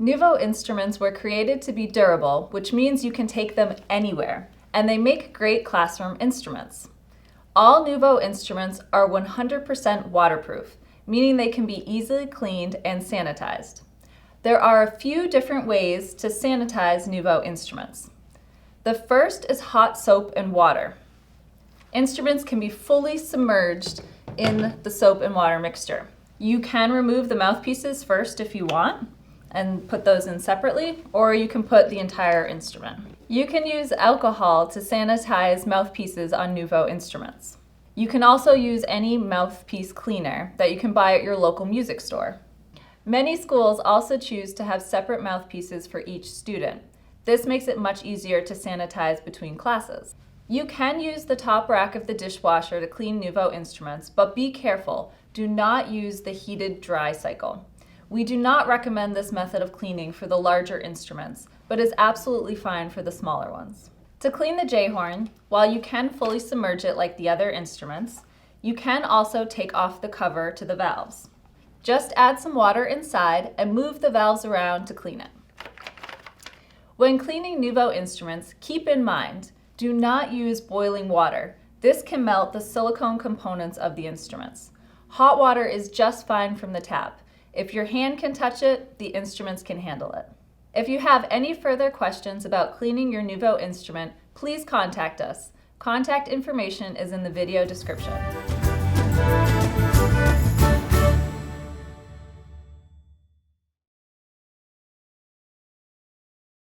NUVO instruments were created to be durable, which means you can take them anywhere, and they make great classroom instruments. All NUVO instruments are 100% waterproof, meaning they can be easily cleaned and sanitized. There are a few different ways to sanitize NUVO instruments. The first is hot soap and water. Instruments can be fully submerged in the soap and water mixture. You can remove the mouthpieces first if you want and put those in separately, or you can put the entire instrument. You can use alcohol to sanitize mouthpieces on NUVO instruments. You can also use any mouthpiece cleaner that you can buy at your local music store. Many schools also choose to have separate mouthpieces for each student. This makes it much easier to sanitize between classes. You can use the top rack of the dishwasher to clean NUVO instruments, but be careful. Do not use the heated dry cycle. We do not recommend this method of cleaning for the larger instruments, but is absolutely fine for the smaller ones. To clean the J-horn, while you can fully submerge it like the other instruments, you can also take off the cover to the valves. Just add some water inside and move the valves around to clean it. When cleaning NUVO instruments, keep in mind, do not use boiling water. This can melt the silicone components of the instruments. Hot water is just fine from the tap. If your hand can touch it, the instruments can handle it. If you have any further questions about cleaning your NUVO instrument, please contact us. Contact information is in the video description.